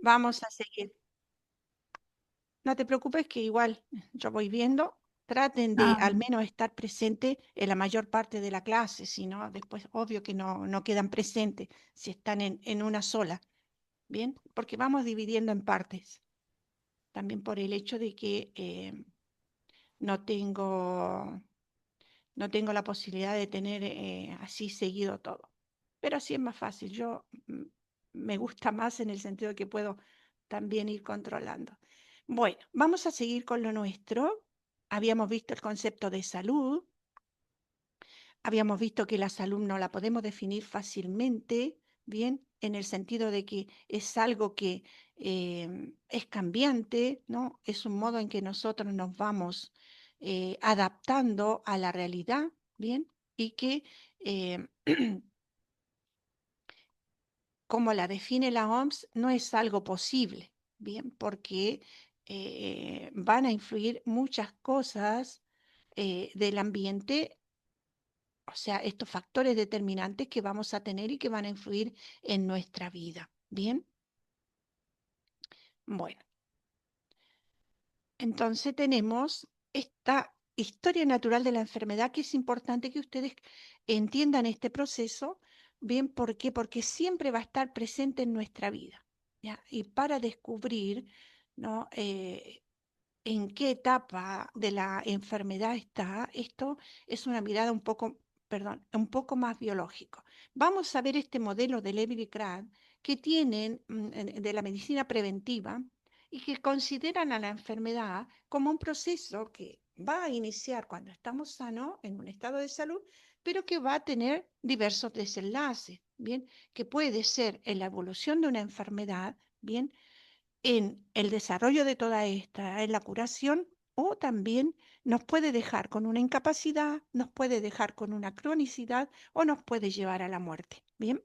Vamos a seguir. No te preocupes que igual yo voy viendo. Traten de Ah, al menos estar presente en la mayor parte de la clase, si no, después obvio que no quedan presentes si están en una sola, ¿bien? Porque vamos dividiendo en partes, también por el hecho de que no tengo, no tengo la posibilidad de tener así seguido todo. Pero así es más fácil. Yo me gusta más en el sentido de que puedo también ir controlando. Bueno, vamos a seguir con lo nuestro. Habíamos visto el concepto de salud. Habíamos visto que la salud no la podemos definir fácilmente, ¿bien? En el sentido de que es algo que es cambiante, ¿no? Es un modo en que nosotros nos vamos adaptando a la realidad, ¿bien? Y que, eh, como la define la OMS, no es algo posible, ¿bien? Porque van a influir muchas cosas del ambiente, o sea, estos factores determinantes que vamos a tener y que van a influir en nuestra vida. Bien, bueno, entonces tenemos esta historia natural de la enfermedad que es importante que ustedes entiendan este proceso. Bien, ¿por qué? Porque siempre va a estar presente en nuestra vida. ¿Ya? Y para descubrir, ¿no? En qué etapa de la enfermedad está, esto es una mirada un poco, perdón, un poco más biológico. Vamos a ver este modelo de Levi y Krag que tienen de la medicina preventiva y que consideran a la enfermedad como un proceso que va a iniciar cuando estamos sanos, en un estado de salud, pero que va a tener diversos desenlaces, ¿bien? Que puede ser en la evolución de una enfermedad, ¿bien? En el desarrollo de toda esta, en la curación, o también nos puede dejar con una incapacidad, nos puede dejar con una cronicidad o nos puede llevar a la muerte. Bien,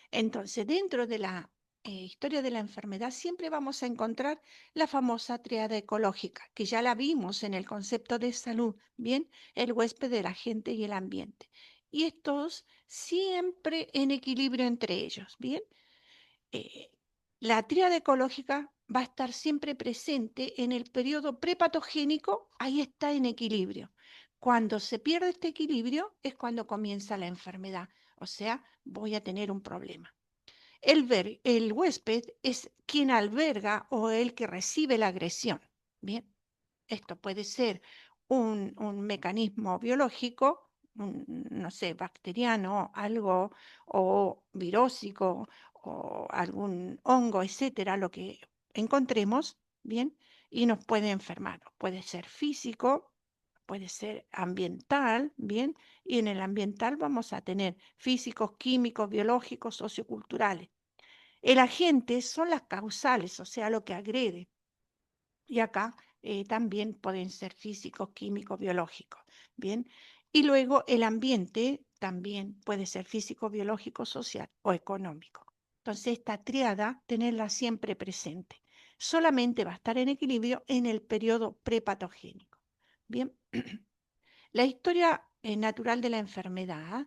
entonces dentro de la historia de la enfermedad siempre vamos a encontrar la famosa triada ecológica, que ya la vimos en el concepto de salud, bien, el huésped, el agente y el ambiente. Y estos siempre en equilibrio entre ellos, bien. eh, la tríada ecológica va a estar siempre presente en el periodo prepatogénico, ahí está en equilibrio. Cuando se pierde este equilibrio es cuando comienza la enfermedad, o sea, voy a tener un problema. El huésped es quien alberga o el que recibe la agresión. Bien, esto puede ser un mecanismo biológico, no sé, bacteriano, algo, o virósico, o algún hongo, etcétera, lo que encontremos, bien, y nos puede enfermar. Puede ser físico, puede ser ambiental, bien, y en el ambiental vamos a tener físicos, químicos, biológicos, socioculturales. El agente son las causales, o sea, lo que agrede. Y acá también pueden ser físicos, químicos, biológicos. Bien. Y luego el ambiente también puede ser físico, biológico, social o económico. Entonces, esta triada, tenerla siempre presente. Solamente va a estar en equilibrio en el periodo prepatogénico. Bien. La historia natural de la enfermedad,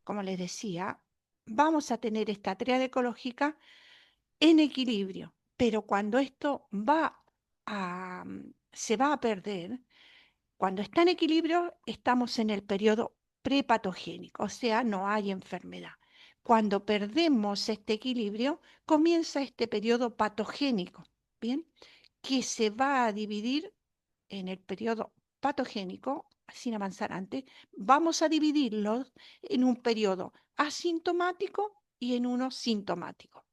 como les decía, vamos a tener esta triada ecológica en equilibrio, pero cuando esto se va a perder, cuando está en equilibrio, estamos en el periodo prepatogénico, o sea, no hay enfermedad. Cuando perdemos este equilibrio, comienza este periodo patogénico, ¿bien? Que se va a dividir en el periodo patogénico, sin avanzar antes, vamos a dividirlos en un periodo asintomático y en uno sintomático.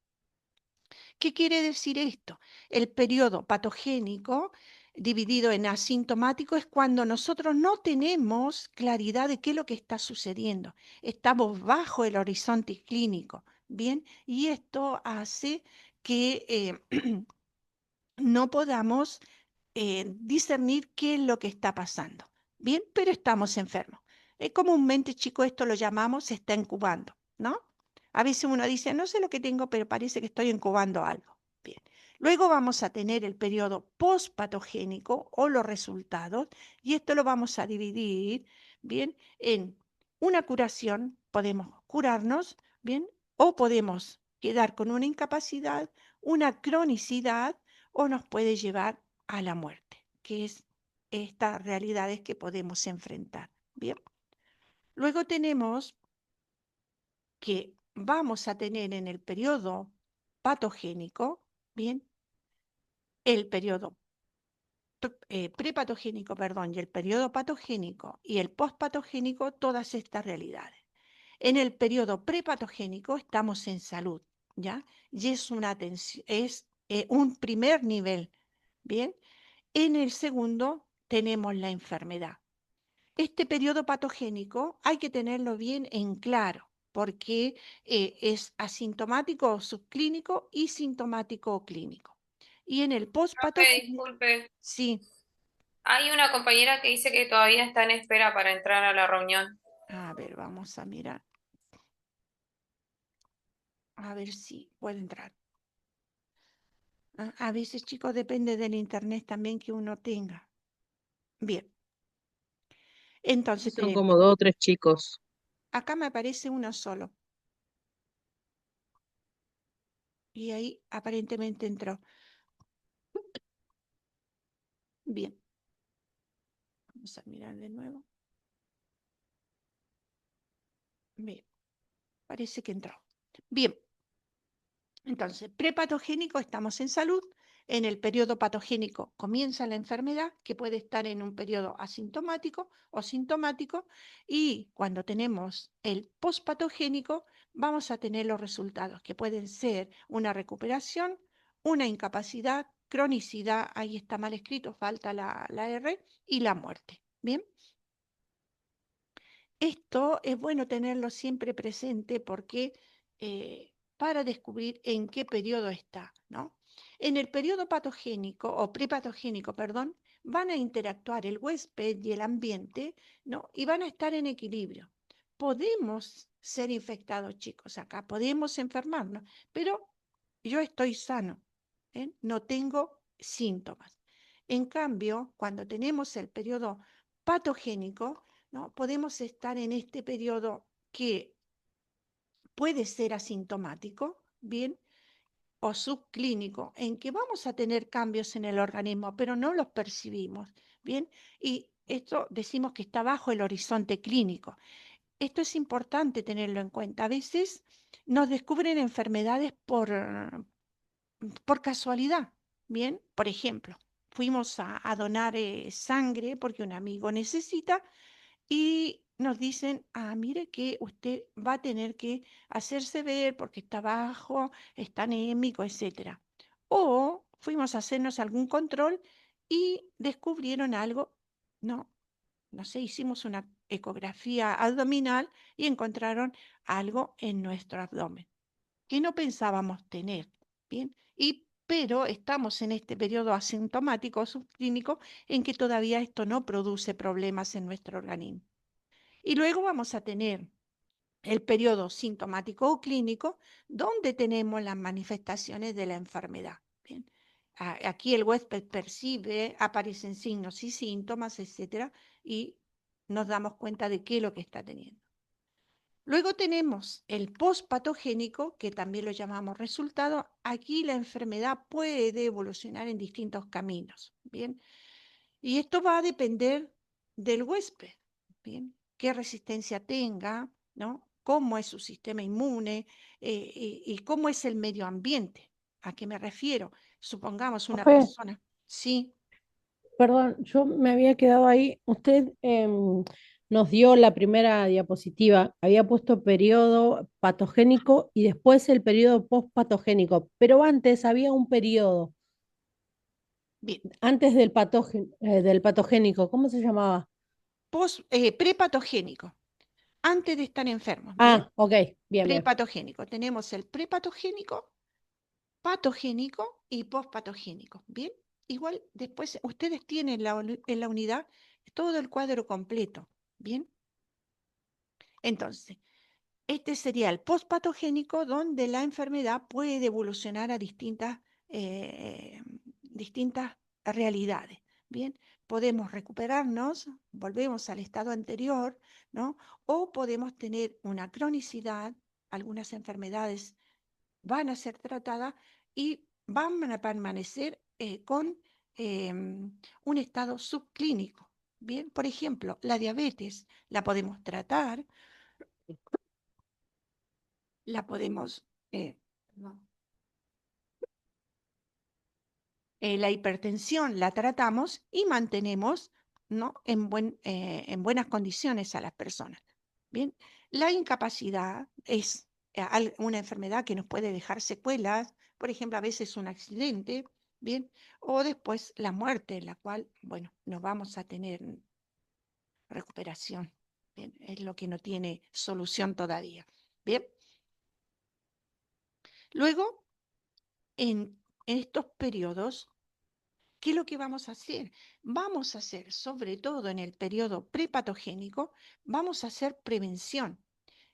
¿Qué quiere decir esto? El periodo patogénico dividido en asintomático es cuando nosotros no tenemos claridad de qué es lo que está sucediendo. Estamos bajo el horizonte clínico, ¿bien? Y esto hace que no podamos discernir qué es lo que está pasando, ¿bien? Pero estamos enfermos. Comúnmente, chicos, esto lo llamamos se está incubando, ¿no? A veces uno dice, no sé lo que tengo, pero parece que estoy incubando algo. Bien. Luego vamos a tener el periodo postpatogénico o los resultados, y esto lo vamos a dividir, bien, en una curación, podemos curarnos, bien, o podemos quedar con una incapacidad, una cronicidad o nos puede llevar a la muerte, que es estas realidades que podemos enfrentar. Bien. Luego tenemos que vamos a tener en el periodo patogénico, bien, el periodo prepatogénico, perdón, y el periodo patogénico y el postpatogénico, todas estas realidades. En el periodo prepatogénico estamos en salud, ¿ya? Y es una atención, es un primer nivel, ¿bien? En el segundo tenemos la enfermedad. Este periodo patogénico hay que tenerlo bien en claro, porque es asintomático o subclínico y sintomático o clínico. Y en el Profe, postpatogénico, disculpe. sí. Hay una compañera que dice que todavía está en espera para entrar a la reunión. A ver, vamos a mirar. A ver si puede entrar. A veces, chicos, depende del internet también que uno tenga. Bien, entonces Son tenemos, como 2 o 3 chicos. acá me aparece uno solo. Y ahí aparentemente entró. Bien, vamos a mirar de nuevo. Bien, parece que entró. Bien, entonces, prepatogénico estamos en salud. En el periodo patogénico comienza la enfermedad, que puede estar en un periodo asintomático o sintomático, y cuando tenemos el postpatogénico, vamos a tener los resultados, que pueden ser una recuperación, una incapacidad, cronicidad, ahí está mal escrito, falta la R, y la muerte. Bien. Esto es bueno tenerlo siempre presente porque para descubrir en qué periodo está, ¿no? En el periodo patogénico o prepatogénico, perdón, van a interactuar el huésped y el ambiente, ¿no? Y van a estar en equilibrio. Podemos ser infectados, chicos, acá podemos enfermarnos, pero yo estoy sano, ¿eh? No tengo síntomas. En cambio, cuando tenemos el periodo patogénico, ¿no? Podemos estar en este periodo que puede ser asintomático, ¿bien? O subclínico, en que vamos a tener cambios en el organismo, pero no los percibimos, ¿bien? Y esto decimos que está bajo el horizonte clínico. Esto es importante tenerlo en cuenta. A veces nos descubren enfermedades por casualidad, ¿bien? Por ejemplo, fuimos a donar sangre porque un amigo necesita y nos dicen, mire que usted va a tener que hacerse ver porque está bajo, está anémico, etcétera. O fuimos a hacernos algún control y descubrieron algo, no, no sé, hicimos una ecografía abdominal y encontraron algo en nuestro abdomen que no pensábamos tener, ¿bien? Pero estamos en este periodo asintomático subclínico en que todavía esto no produce problemas en nuestro organismo. Y luego vamos a tener el periodo sintomático o clínico, donde tenemos las manifestaciones de la enfermedad. Bien. Aquí el huésped percibe, aparecen signos y síntomas, etcétera, y nos damos cuenta de qué es lo que está teniendo. Luego tenemos el postpatogénico, que también lo llamamos resultado. Aquí la enfermedad puede evolucionar en distintos caminos, ¿bien? Y esto va a depender del huésped, ¿bien? Qué resistencia tenga, ¿no? Cómo es su sistema inmune y cómo es el medio ambiente. ¿A qué me refiero? Supongamos una Profe, persona, sí, perdón, yo me había quedado ahí. Usted nos dio la primera diapositiva, había puesto periodo patogénico y después el periodo postpatogénico, pero antes había un periodo, bien, antes del patogénico, ¿cómo se llamaba? prepatogénico, antes de estar enfermos, ¿bien? Ah, ok, bien, bien. Prepatogénico. Tenemos el prepatogénico, patogénico y postpatogénico. Bien, igual después ustedes tienen en la unidad todo el cuadro completo. Bien, entonces, este sería el postpatogénico donde la enfermedad puede evolucionar a distintas realidades. Bien, podemos recuperarnos, volvemos al estado anterior, ¿no? O podemos tener una cronicidad, algunas enfermedades van a ser tratadas y van a permanecer con un estado subclínico. Bien, por ejemplo, la diabetes la podemos tratar, la podemos, no, la hipertensión la tratamos y mantenemos, ¿no?, en buenas condiciones a las personas. Bien, la incapacidad es una enfermedad que nos puede dejar secuelas, por ejemplo, a veces un accidente, bien, o después la muerte, en la cual, bueno, no vamos a tener recuperación. Bien, es lo que no tiene solución todavía. Bien, luego, en estos periodos, ¿qué es lo que vamos a hacer? Vamos a hacer, sobre todo en el periodo prepatogénico, vamos a hacer prevención.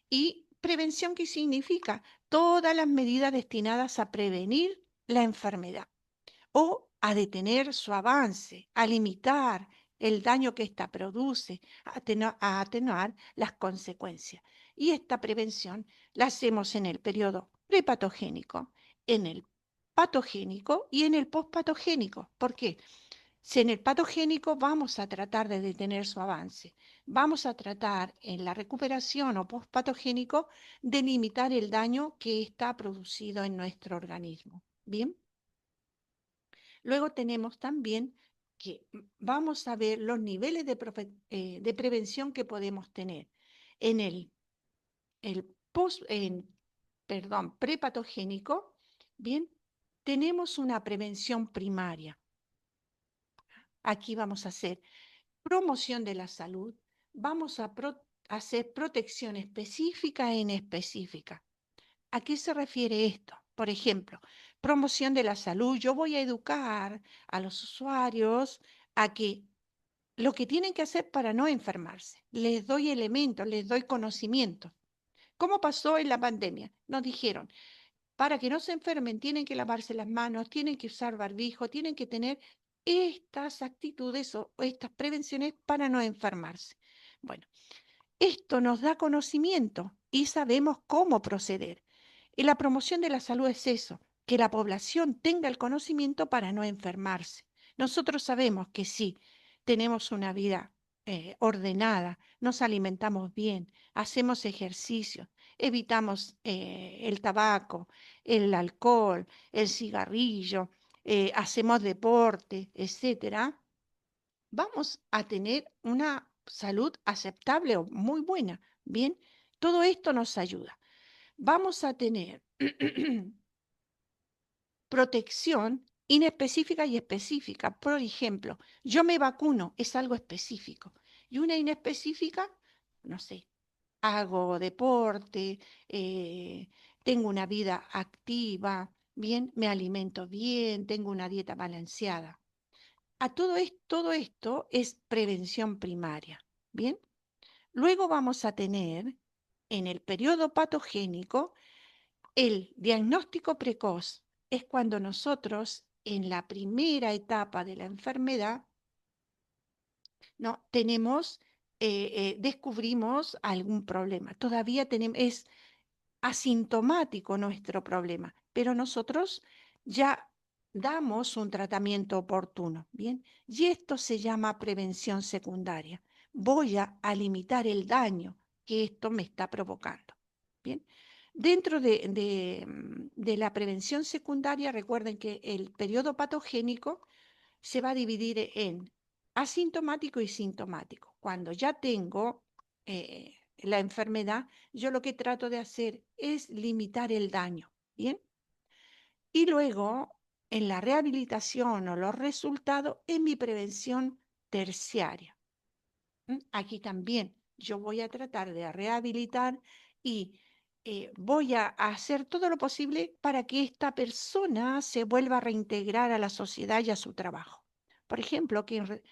¿Y prevención qué significa? Todas las medidas destinadas a prevenir la enfermedad o a detener su avance, a limitar el daño que ésta produce, a atenuar las consecuencias. Y esta prevención la hacemos en el periodo prepatogénico, en el patogénico y en el pospatogénico. ¿Por qué? Si en el patogénico vamos a tratar de detener su avance, vamos a tratar en la recuperación o postpatogénico de limitar el daño que está producido en nuestro organismo. Bien, luego tenemos también que vamos a ver los niveles de prevención que podemos tener en el prepatogénico. Bien, tenemos una prevención primaria. Aquí vamos a hacer promoción de la salud, vamos a hacer protección específica e inespecífica. ¿A qué se refiere esto? Por ejemplo, promoción de la salud. Yo voy a educar a los usuarios a que lo que tienen que hacer para no enfermarse. Les doy elementos, les doy conocimiento. ¿Cómo pasó en la pandemia? Nos dijeron, para que no se enfermen, tienen que lavarse las manos, tienen que usar barbijo, tienen que tener estas actitudes o estas prevenciones para no enfermarse. Bueno, esto nos da conocimiento y sabemos cómo proceder. Y la promoción de la salud es eso, que la población tenga el conocimiento para no enfermarse. Nosotros sabemos que sí, tenemos una vida ordenada, nos alimentamos bien, hacemos ejercicio, evitamos el tabaco, el alcohol, el cigarrillo, hacemos deporte, etcétera, vamos a tener una salud aceptable o muy buena. Bien, todo esto nos ayuda. Vamos a tener protección inespecífica y específica. Por ejemplo, yo me vacuno, es algo específico. Y una inespecífica, no sé, hago deporte, tengo una vida activa, bien, me alimento bien, tengo una dieta balanceada. Todo esto es prevención primaria, ¿bien? Luego vamos a tener en el periodo patogénico el diagnóstico precoz. Es cuando nosotros en la primera etapa de la enfermedad no descubrimos algún problema. Todavía es asintomático nuestro problema, pero nosotros ya damos un tratamiento oportuno, ¿bien? Y esto se llama prevención secundaria. Voy a limitar el daño que esto me está provocando, ¿bien? Dentro de la prevención secundaria, recuerden que el periodo patogénico se va a dividir en asintomático y sintomático. Cuando ya tengo la enfermedad, yo lo que trato de hacer es limitar el daño, ¿bien? Y luego, en la rehabilitación o los resultados, en mi prevención terciaria. Aquí también yo voy a tratar de rehabilitar y voy a hacer todo lo posible para que esta persona se vuelva a reintegrar a la sociedad y a su trabajo. Por ejemplo, quien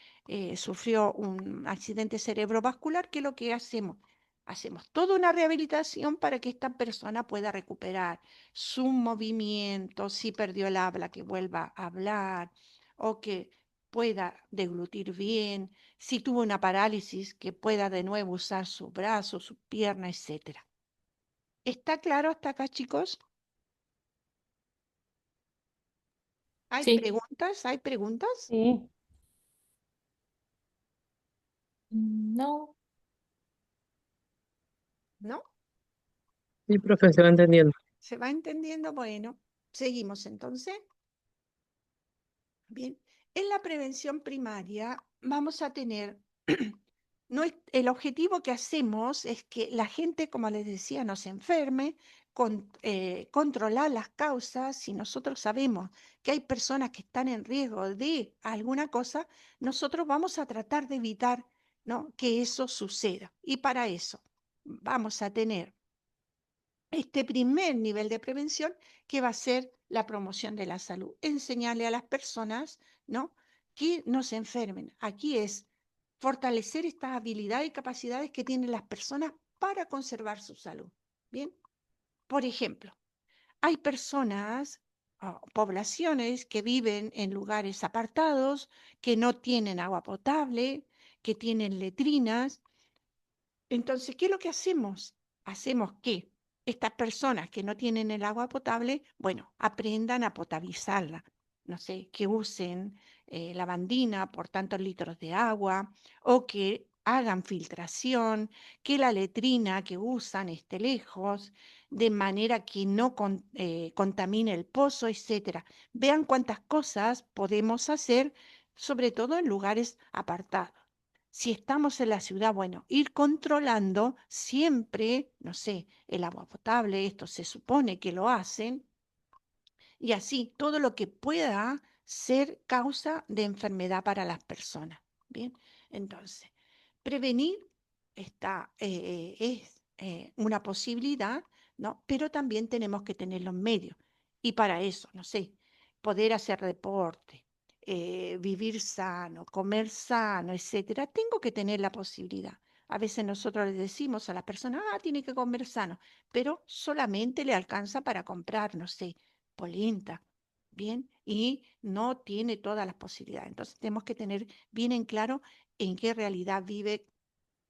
sufrió un accidente cerebrovascular, ¿qué es lo que hacemos? Hacemos toda una rehabilitación para que esta persona pueda recuperar su movimiento, si perdió el habla, que vuelva a hablar o que pueda deglutir bien, si tuvo una parálisis, que pueda de nuevo usar su brazo, su pierna, etc. ¿Está claro hasta acá, chicos? ¿Hay Sí. preguntas? ¿Hay preguntas? Sí. No. ¿No? Sí, profe, se va entendiendo. ¿Se va entendiendo? Bueno, seguimos entonces. Bien, en la prevención primaria vamos a tener, el objetivo que hacemos es que la gente, como les decía, no se enferme, controlar las causas. Si nosotros sabemos que hay personas que están en riesgo de alguna cosa, nosotros vamos a tratar de evitar, ¿no?, que eso suceda. Y para eso vamos a tener este primer nivel de prevención, que va a ser la promoción de la salud. Enseñarle a las personas, ¿no?, que no se enfermen. Aquí es fortalecer estas habilidades y capacidades que tienen las personas para conservar su salud. Bien, por ejemplo, hay personas, poblaciones que viven en lugares apartados, que no tienen agua potable, que tienen letrinas. Entonces, ¿qué es lo que hacemos? Hacemos que estas personas que no tienen el agua potable, bueno, aprendan a potabilizarla. No sé, que usen lavandina por tantos litros de agua, o que hagan filtración, que la letrina que usan esté lejos, de manera que no contamine el pozo, etcétera. Vean cuántas cosas podemos hacer, sobre todo en lugares apartados. Si estamos en la ciudad, bueno, ir controlando siempre, no sé, el agua potable, esto se supone que lo hacen, y así todo lo que pueda ser causa de enfermedad para las personas. Bien, entonces, prevenir es una posibilidad, ¿no? Pero también tenemos que tener los medios. Y para eso, no sé, poder hacer deporte, vivir sano, comer sano, etcétera, tengo que tener la posibilidad. A veces nosotros les decimos a la persona, tiene que comer sano, pero solamente le alcanza para comprar, no sé, polenta, ¿bien? Y no tiene todas las posibilidades. Entonces tenemos que tener bien en claro en qué realidad vive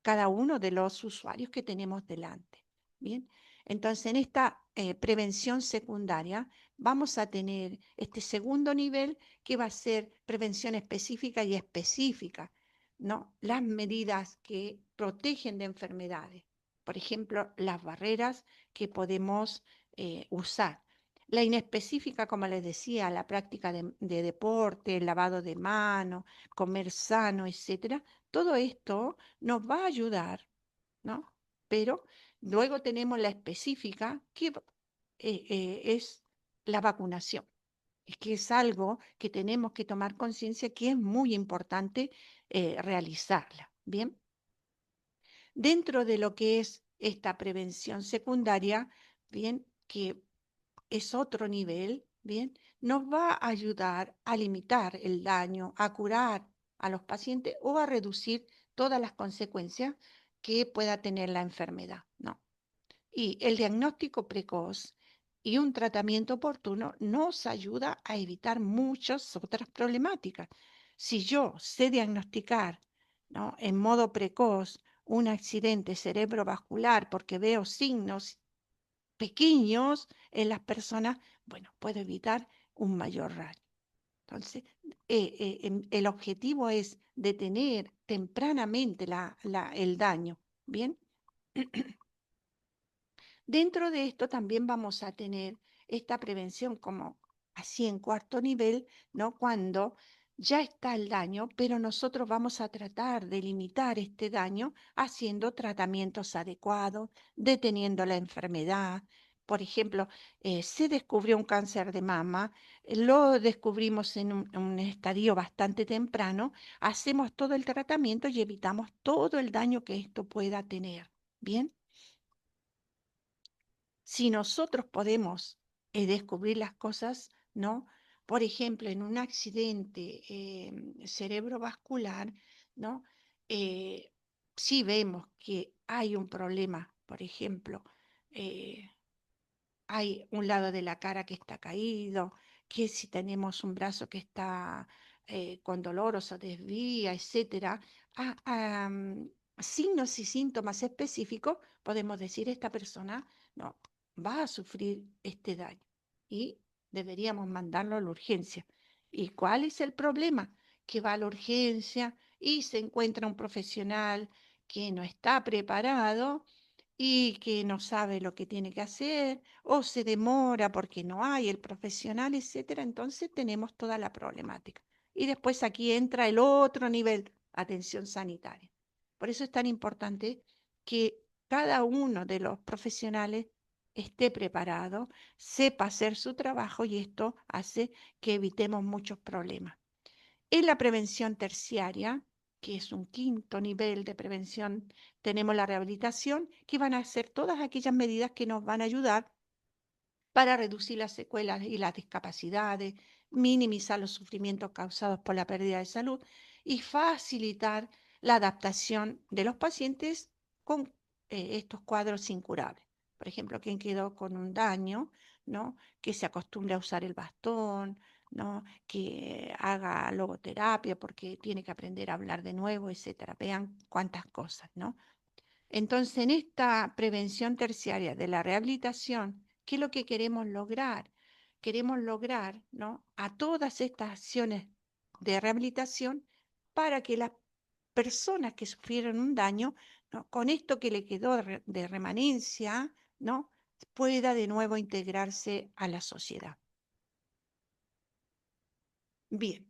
cada uno de los usuarios que tenemos delante. Bien, entonces en esta prevención secundaria vamos a tener este segundo nivel, que va a ser prevención específica y específica, ¿no? Las medidas que protegen de enfermedades, por ejemplo, las barreras que podemos usar. La inespecífica, como les decía, la práctica de deporte, el lavado de manos, comer sano, etcétera. Todo esto nos va a ayudar, ¿no? Pero luego tenemos la específica, que es la vacunación. Es que es algo que tenemos que tomar conciencia, que es muy importante realizarla. Bien, dentro de lo que es esta prevención secundaria, bien, que es otro nivel, bien, nos va a ayudar a limitar el daño, a curar a los pacientes o a reducir todas las consecuencias que pueda tener la enfermedad, ¿no? Y el diagnóstico precoz y un tratamiento oportuno nos ayuda a evitar muchas otras problemáticas. Si yo sé diagnosticar, ¿no?, en modo precoz un accidente cerebrovascular porque veo signos pequeños en las personas, bueno, puedo evitar un mayor daño. Entonces, el objetivo es detener tempranamente el daño. Bien, dentro de esto también vamos a tener esta prevención como así en cuarto nivel, ¿no? Cuando ya está el daño, pero nosotros vamos a tratar de limitar este daño haciendo tratamientos adecuados, deteniendo la enfermedad. Por ejemplo, se descubrió un cáncer de mama, lo descubrimos en un estadio bastante temprano, hacemos todo el tratamiento y evitamos todo el daño que esto pueda tener. Bien. Si nosotros podemos descubrir las cosas, ¿no? Por ejemplo, en un accidente cerebrovascular, ¿no? Eh, si vemos que hay un problema, por ejemplo, eh, hay un lado de la cara que está caído, que si tenemos un brazo que está con dolor o se desvía, etcétera, signos y síntomas específicos, podemos decir esta persona no va a sufrir este daño y deberíamos mandarlo a la urgencia. ¿Y cuál es el problema? Que va a la urgencia y se encuentra un profesional que no está preparado y que no sabe lo que tiene que hacer, o se demora porque no hay el profesional, etcétera. Entonces tenemos toda la problemática. Y después aquí entra el otro nivel, atención sanitaria. Por eso es tan importante que cada uno de los profesionales esté preparado, sepa hacer su trabajo, y esto hace que evitemos muchos problemas. En la prevención terciaria, que es un quinto nivel de prevención, tenemos la rehabilitación, que van a ser todas aquellas medidas que nos van a ayudar para reducir las secuelas y las discapacidades, minimizar los sufrimientos causados por la pérdida de salud y facilitar la adaptación de los pacientes con estos cuadros incurables. Por ejemplo, quien quedó con un daño, ¿no? Que se acostumbre a usar el bastón, ¿no? Que haga logoterapia porque tiene que aprender a hablar de nuevo, etcétera. Vean cuántas cosas, ¿no? Entonces, en esta prevención terciaria de la rehabilitación, ¿qué es lo que queremos lograr? Queremos lograr, ¿no?, a todas estas acciones de rehabilitación para que las personas que sufrieron un daño, ¿no?, con esto que le quedó de remanencia, ¿no?, pueda de nuevo integrarse a la sociedad. Bien.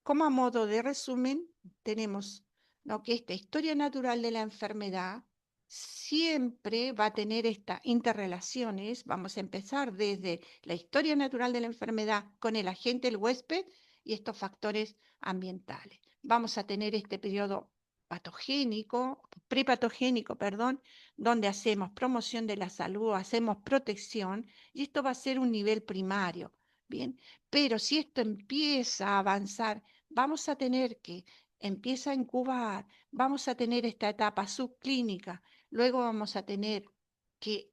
Como a modo de resumen, tenemos, ¿no?, que esta historia natural de la enfermedad siempre va a tener estas interrelaciones. Vamos a empezar desde la historia natural de la enfermedad con el agente, el huésped, y estos factores ambientales. Vamos a tener este periodo patogénico, prepatogénico, perdón, donde hacemos promoción de la salud, hacemos protección, y esto va a ser un nivel primario. Bien, pero si esto empieza a avanzar, vamos a tener que, empieza a incubar, vamos a tener esta etapa subclínica, luego vamos a tener que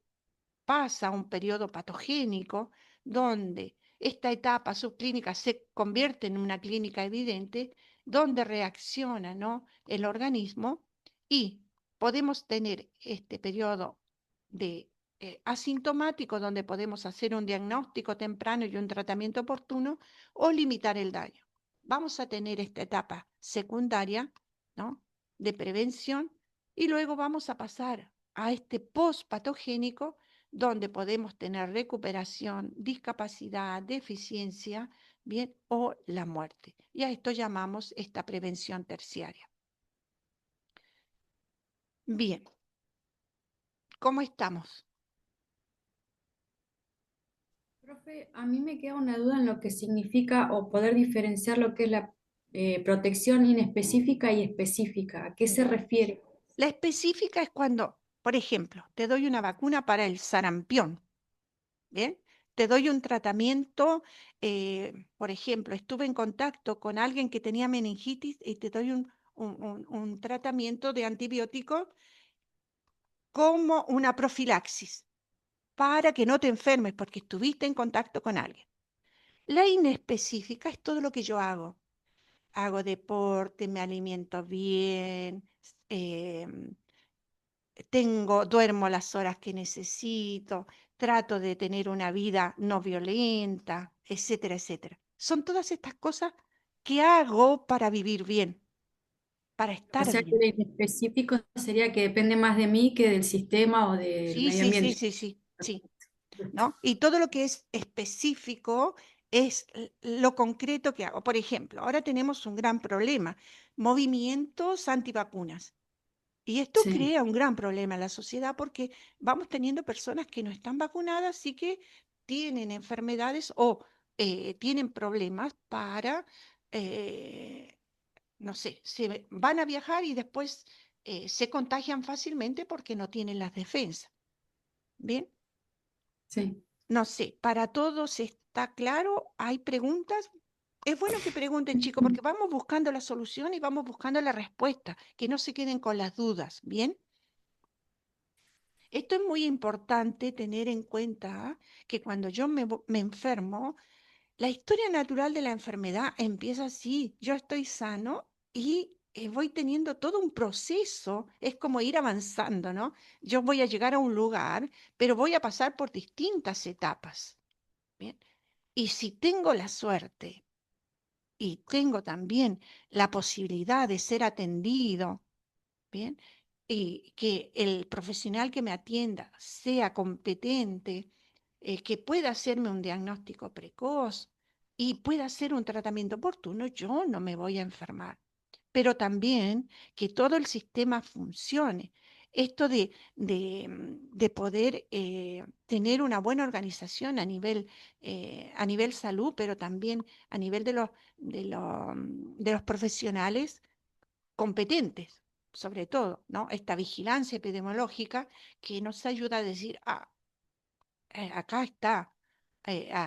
pasa un periodo patogénico donde esta etapa subclínica se convierte en una clínica evidente, donde reacciona, ¿no?, el organismo, y podemos tener este periodo de asintomático, donde podemos hacer un diagnóstico temprano y un tratamiento oportuno, o limitar el daño. Vamos a tener esta etapa secundaria, ¿no?, de prevención, y luego vamos a pasar a este post-patogénico, donde podemos tener recuperación, discapacidad, deficiencia, bien, o la muerte. Y a esto llamamos esta prevención terciaria. Bien, ¿cómo estamos? Profe, a mí me queda una duda en lo que significa o poder diferenciar lo que es la protección inespecífica y específica. ¿A qué se refiere? La específica es cuando, por ejemplo, te doy una vacuna para el sarampión, ¿bien? Te doy un tratamiento, por ejemplo, estuve en contacto con alguien que tenía meningitis y te doy un tratamiento de antibiótico como una profilaxis para que no te enfermes porque estuviste en contacto con alguien. La inespecífica es todo lo que yo hago. Hago deporte, me alimento bien, em, duermo las horas que necesito, trato de tener una vida no violenta, etcétera, etcétera. Son todas estas cosas que hago para vivir bien, para O estar sea que bien. lo inespecífico sería que depende más de mí que del sistema o del Sí, medio sí, sí, ambiente. sí, sí, sí, ¿no? Y todo lo que es específico es lo concreto que hago. Por ejemplo, ahora tenemos un gran problema, movimientos antivacunas. Y esto Sí, crea un gran problema en la sociedad porque vamos teniendo personas que no están vacunadas y que tienen enfermedades o tienen problemas para, eh, no sé, se van a viajar y después se contagian fácilmente porque no tienen las defensas. Bien, sí. no sé, para todos está claro, hay preguntas. Es bueno que pregunten, chicos, porque vamos buscando la solución y vamos buscando la respuesta, que no se queden con las dudas, ¿bien? Esto es muy importante tener en cuenta que cuando yo me enfermo, la historia natural de la enfermedad empieza así. Yo estoy sano y voy teniendo todo un proceso. Es como ir avanzando, ¿no? Yo voy a llegar a un lugar, pero voy a pasar por distintas etapas. Bien. Y si tengo la suerte y tengo también la posibilidad de ser atendido, ¿bien? Y que el profesional que me atienda sea competente, que pueda hacerme un diagnóstico precoz y pueda hacer un tratamiento oportuno, yo no me voy a enfermar. Pero también que todo el sistema funcione. Esto de poder tener una buena organización a nivel salud, pero también a nivel de los profesionales competentes, sobre todo, ¿no? Esta vigilancia epidemiológica que nos ayuda a decir, acá está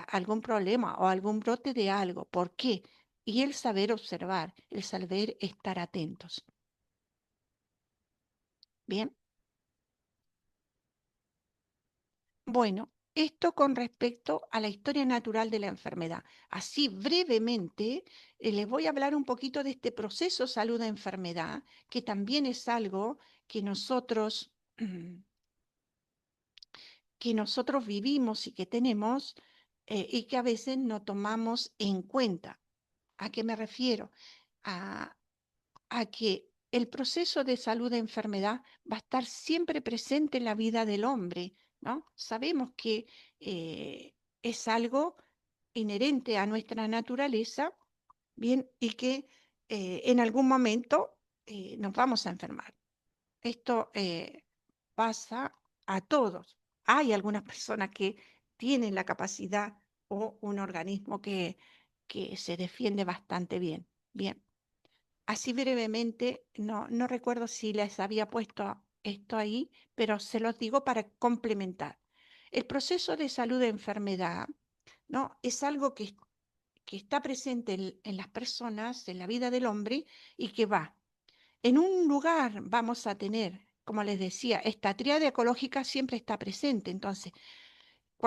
algún problema o algún brote de algo. ¿Por qué? Y el saber observar, el saber estar atentos. Bien, bueno, esto con respecto a la historia natural de la enfermedad. Así brevemente, les voy a hablar un poquito de este proceso salud-enfermedad, que también es algo que nosotros vivimos y que tenemos y que a veces no tomamos en cuenta. ¿A qué me refiero? A, a que el proceso de salud de enfermedad va a estar siempre presente en la vida del hombre, ¿no? Sabemos que es algo inherente a nuestra naturaleza, bien, y que en algún momento nos vamos a enfermar. Esto pasa a todos. Hay algunas personas que tienen la capacidad o un organismo que se defiende bastante bien. Bien, así brevemente, no recuerdo si les había puesto esto ahí, pero se los digo para complementar. El proceso de salud de enfermedad, ¿no? Es algo que está presente en las personas, en la vida del hombre, y que va. En un lugar vamos a tener, como les decía, esta tríada ecológica siempre está presente. Entonces,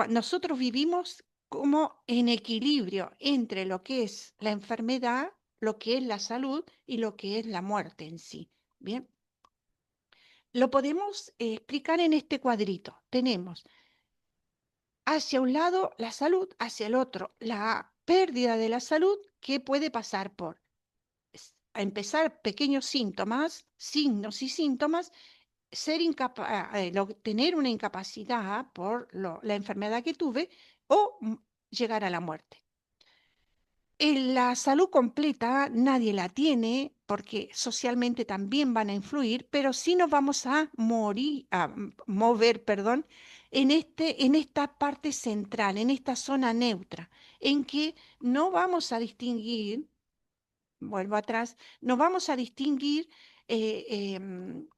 nosotros vivimos como en equilibrio entre lo que es la enfermedad, lo que es la salud y lo que es la muerte en sí. Bien, lo podemos explicar en este cuadrito. Tenemos hacia un lado la salud, hacia el otro la pérdida de la salud que puede pasar por a empezar pequeños síntomas, signos y síntomas, tener una incapacidad por la enfermedad que tuve o llegar a la muerte. La salud completa nadie la tiene porque socialmente también van a influir, pero sí nos vamos a mover, perdón, en esta parte central, en esta zona neutra, en que no vamos a distinguir, vuelvo atrás, no vamos a distinguir eh, em,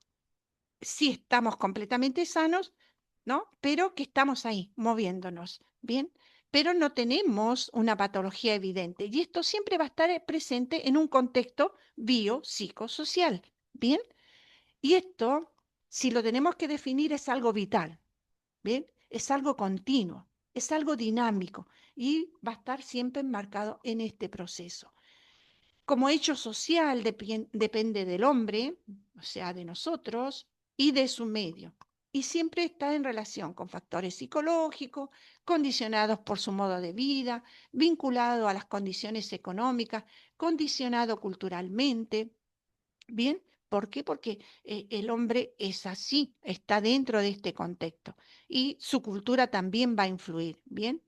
si estamos completamente sanos, ¿no? Pero que estamos ahí, moviéndonos, ¿bien? Pero no tenemos una patología evidente. Y esto siempre va a estar presente en un contexto biopsicosocial, ¿bien? Y esto, si lo tenemos que definir, es algo vital, ¿bien? Es algo continuo, es algo dinámico y va a estar siempre enmarcado en este proceso. Como hecho social depende del hombre, o sea, de nosotros, y de su medio. Y siempre está en relación con factores psicológicos, condicionados por su modo de vida, vinculado a las condiciones económicas, condicionado culturalmente. ¿Bien? ¿Por qué? Porque el hombre es así, está dentro de este contexto y su cultura también va a influir. ¿Bien?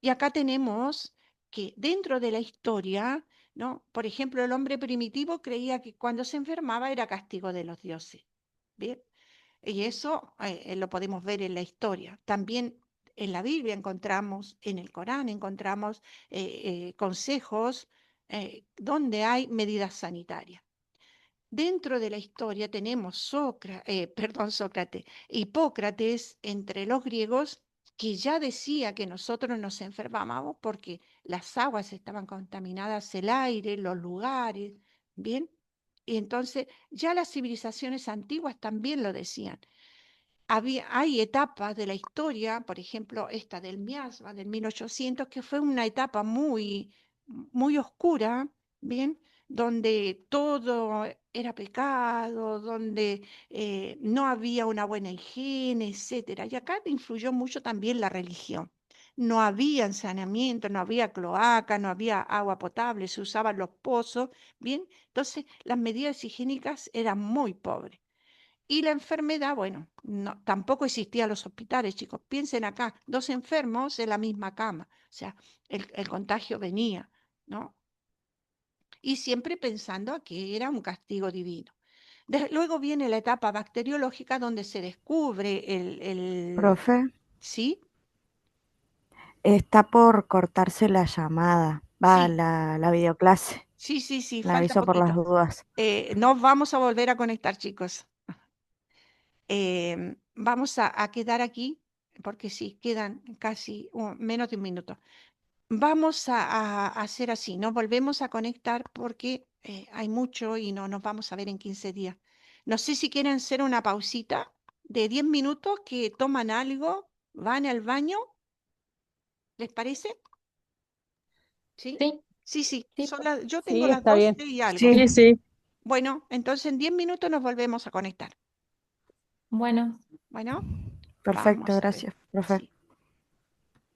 Y acá tenemos que dentro de la historia, ¿no? Por ejemplo, el hombre primitivo creía que cuando se enfermaba era castigo de los dioses. ¿Bien? Y eso lo podemos ver en la historia. También en la Biblia encontramos, en el Corán encontramos consejos donde hay medidas sanitarias. Dentro de la historia tenemos Sócrates, Hipócrates entre los griegos, que ya decía que nosotros nos enfermábamos porque las aguas estaban contaminadas, el aire, los lugares, ¿bien? Y entonces ya las civilizaciones antiguas también lo decían. Hay etapas de la historia, por ejemplo, esta del miasma del 1800, que fue una etapa muy, muy oscura, ¿bien? Donde todo era pecado, donde no había una buena higiene, etcétera. Y acá influyó mucho también la religión. no había saneamiento, no había cloaca, no había agua potable, se usaban los pozos, ¿bien? Entonces, las medidas higiénicas eran muy pobres. Y la enfermedad, bueno, no, tampoco existían los hospitales, chicos. Piensen acá, 2 enfermos en la misma cama. O sea, el contagio venía, ¿no? Y siempre pensando a que era un castigo divino. Luego viene la etapa bacteriológica donde se descubre Profe, ¿sí? está por cortarse la llamada, va, Sí, la videoclase. sí, Le falta aviso por las poquito. dudas. Nos vamos a volver a conectar, chicos. Vamos a quedar aquí, porque sí, quedan casi menos de un minuto. Vamos a hacer así, nos volvemos a conectar porque hay mucho y no nos vamos a ver en 15 días. No sé si quieren hacer una pausita de 10 minutos, que toman algo, van al baño, ¿les parece? ¿Sí? Sí, Sí, sí, yo tengo Sí, las está 12 bien. y algo. Sí, Sí, sí. Bueno, entonces en 10 minutos nos volvemos a conectar. bueno. Bueno, perfecto, vamos a ver. gracias, profe. Sí.